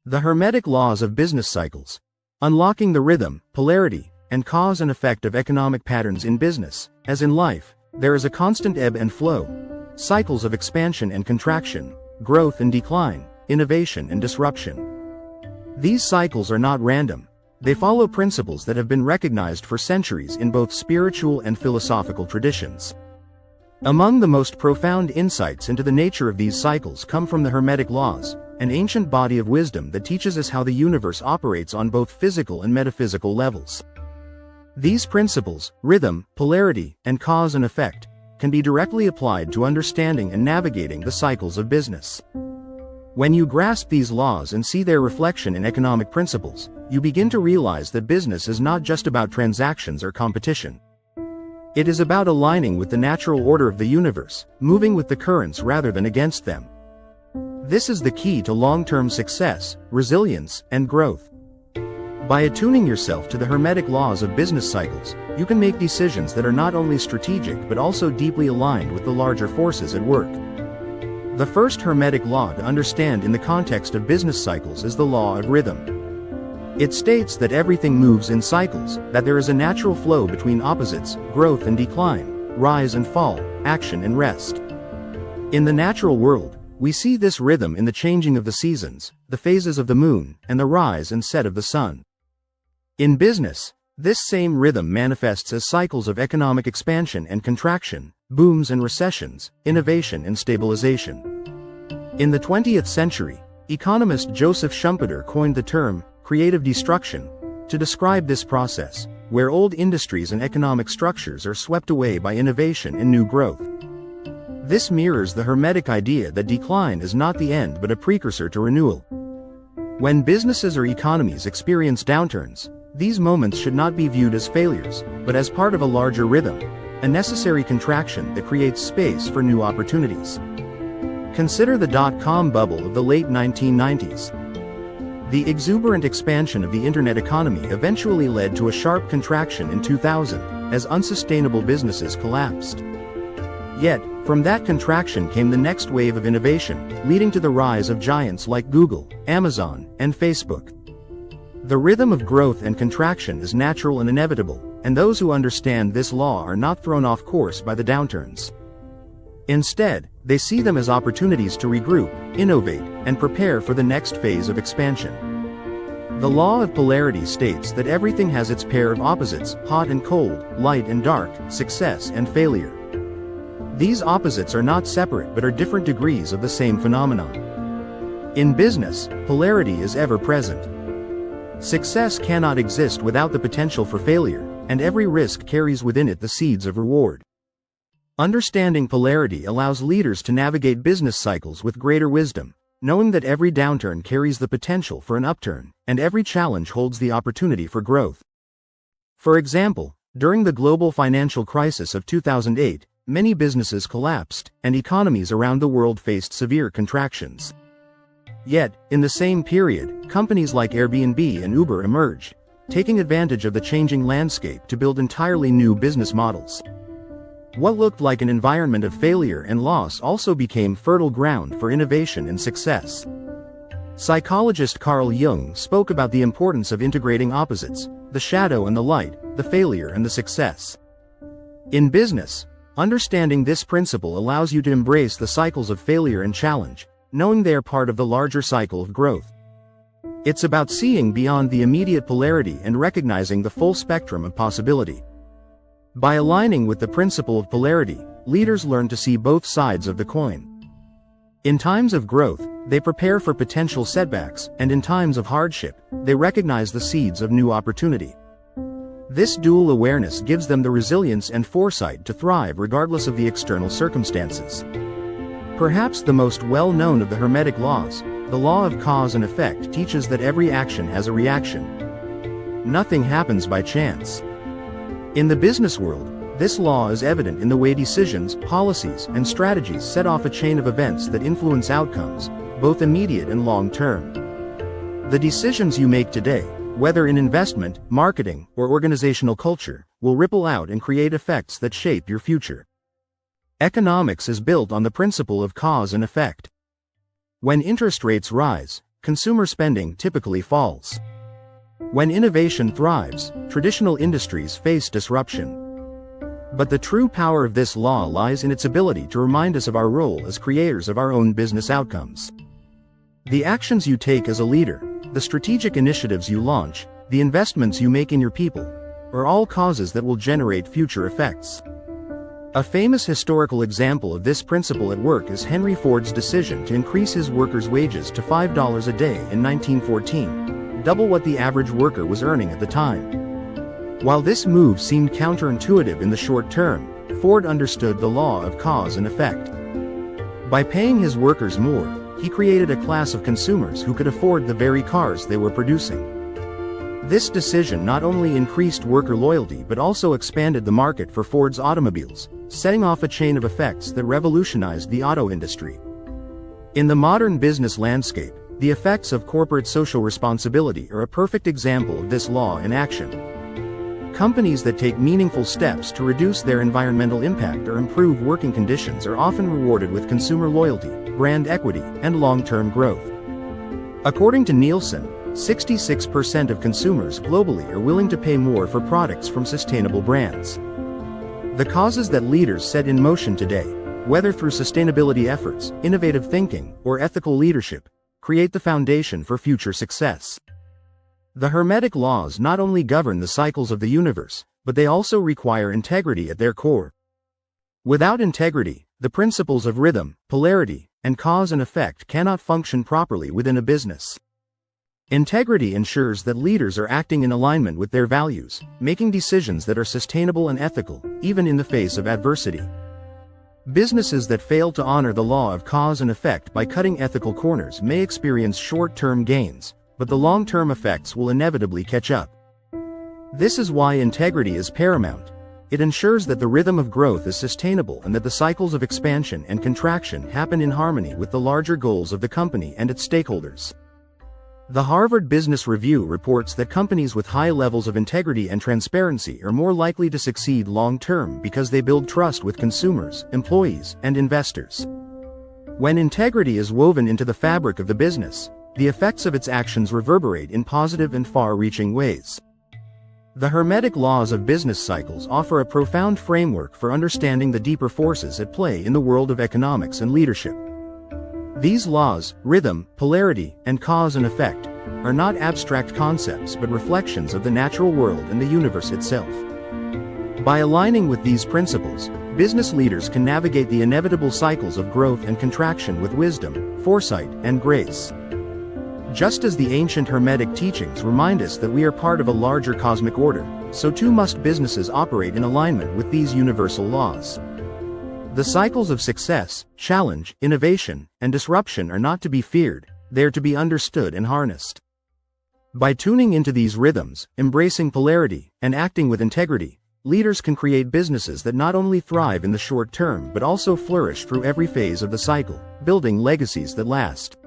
The Hermetic Laws of Business Cycles. Unlocking the rhythm, polarity, and cause and effect of economic patterns in business. As in life, there is a constant ebb and flow. Cycles of expansion and contraction, growth and decline, innovation and disruption. These cycles are not random. They follow principles that have been recognized for centuries in both spiritual and philosophical traditions. Among the most profound insights into the nature of these cycles come from the Hermetic Laws, an ancient body of wisdom that teaches us how the universe operates on both physical and metaphysical levels. These principles, rhythm, polarity, and cause and effect, can be directly applied to understanding and navigating the cycles of business. When you grasp these laws and see their reflection in economic principles, you begin to realize that business is not just about transactions or competition. It is about aligning with the natural order of the universe, moving with the currents rather than against them. This is the key to long-term success, resilience, and growth. By attuning yourself to the Hermetic Laws of Business Cycles, you can make decisions that are not only strategic but also deeply aligned with the larger forces at work. The first Hermetic law to understand in the context of business cycles is the law of rhythm. It states that everything moves in cycles, that there is a natural flow between opposites, growth and decline, rise and fall, action and rest. In the natural world, we see this rhythm in the changing of the seasons, the phases of the moon, and the rise and set of the sun. In business, this same rhythm manifests as cycles of economic expansion and contraction, booms and recessions, innovation and stabilization. In the 20th century, economist Joseph Schumpeter coined the term creative destruction to describe this process, where old industries and economic structures are swept away by innovation and new growth. This mirrors the Hermetic idea that decline is not the end but a precursor to renewal. When businesses or economies experience downturns, these moments should not be viewed as failures, but as part of a larger rhythm, a necessary contraction that creates space for new opportunities. Consider the dot-com bubble of the late 1990s. The exuberant expansion of the internet economy eventually led to a sharp contraction in 2000, as unsustainable businesses collapsed. Yet, from that contraction came the next wave of innovation, leading to the rise of giants like Google, Amazon, and Facebook. The rhythm of growth and contraction is natural and inevitable, and those who understand this law are not thrown off course by the downturns. Instead, they see them as opportunities to regroup, innovate, and prepare for the next phase of expansion. The law of polarity states that everything has its pair of opposites, hot and cold, light and dark, success and failure. These opposites are not separate but are different degrees of the same phenomenon. In business, polarity is ever present. Success cannot exist without the potential for failure, and every risk carries within it the seeds of reward. Understanding polarity allows leaders to navigate business cycles with greater wisdom, knowing that every downturn carries the potential for an upturn, and every challenge holds the opportunity for growth. For example, during the global financial crisis of 2008, many businesses collapsed, and economies around the world faced severe contractions. Yet, in the same period, companies like Airbnb and Uber emerged, taking advantage of the changing landscape to build entirely new business models. What looked like an environment of failure and loss also became fertile ground for innovation and success. Psychologist Carl Jung spoke about the importance of integrating opposites, the shadow and the light, the failure and the success. In business, understanding this principle allows you to embrace the cycles of failure and challenge, knowing they are part of the larger cycle of growth. It's about seeing beyond the immediate polarity and recognizing the full spectrum of possibility. By aligning with the principle of polarity, leaders learn to see both sides of the coin. In times of growth, they prepare for potential setbacks, and in times of hardship, they recognize the seeds of new opportunity. This dual awareness gives them the resilience and foresight to thrive regardless of the external circumstances. Perhaps the most well-known of the Hermetic laws, the law of cause and effect, teaches that every action has a reaction. Nothing happens by chance. In the business world, this law is evident in the way decisions, policies, and strategies set off a chain of events that influence outcomes, both immediate and long-term. The decisions you make today, whether in investment, marketing, or organizational culture, will ripple out and create effects that shape your future. Economics is built on the principle of cause and effect. When interest rates rise, consumer spending typically falls. When innovation thrives, traditional industries face disruption. But the true power of this law lies in its ability to remind us of our role as creators of our own business outcomes. The actions you take as a leader, the strategic initiatives you launch, the investments you make in your people, are all causes that will generate future effects. A famous historical example of this principle at work is Henry Ford's decision to increase his workers' wages to $5 a day in 1914, double what the average worker was earning at the time. While this move seemed counterintuitive in the short term, Ford understood the law of cause and effect. By paying his workers more, he created a class of consumers who could afford the very cars they were producing. This decision not only increased worker loyalty but also expanded the market for Ford's automobiles, setting off a chain of effects that revolutionized the auto industry. In the modern business landscape, the effects of corporate social responsibility are a perfect example of this law in action. Companies that take meaningful steps to reduce their environmental impact or improve working conditions are often rewarded with consumer loyalty, brand equity, and long-term growth. According to Nielsen, 66% of consumers globally are willing to pay more for products from sustainable brands. The causes that leaders set in motion today, whether through sustainability efforts, innovative thinking, or ethical leadership, create the foundation for future success. The Hermetic laws not only govern the cycles of the universe, but they also require integrity at their core. Without integrity, the principles of rhythm, polarity, and cause and effect cannot function properly within a business. Integrity ensures that leaders are acting in alignment with their values, making decisions that are sustainable and ethical, even in the face of adversity. Businesses that fail to honor the law of cause and effect by cutting ethical corners may experience short-term gains, but the long-term effects will inevitably catch up. This is why integrity is paramount. It ensures that the rhythm of growth is sustainable and that the cycles of expansion and contraction happen in harmony with the larger goals of the company and its stakeholders. The Harvard Business Review reports that companies with high levels of integrity and transparency are more likely to succeed long-term because they build trust with consumers, employees, and investors. When integrity is woven into the fabric of the business, the effects of its actions reverberate in positive and far-reaching ways. The Hermetic Laws of Business cycles offer a profound framework for understanding the deeper forces at play in the world of economics and leadership. These laws, rhythm, polarity, and cause and effect, are not abstract concepts but reflections of the natural world and the universe itself. By aligning with these principles, business leaders can navigate the inevitable cycles of growth and contraction with wisdom, foresight, and grace. Just as the ancient Hermetic teachings remind us that we are part of a larger cosmic order, so too must businesses operate in alignment with these universal laws. The cycles of success, challenge, innovation, and disruption are not to be feared, they are to be understood and harnessed. By tuning into these rhythms, embracing polarity, and acting with integrity, leaders can create businesses that not only thrive in the short term but also flourish through every phase of the cycle, building legacies that last.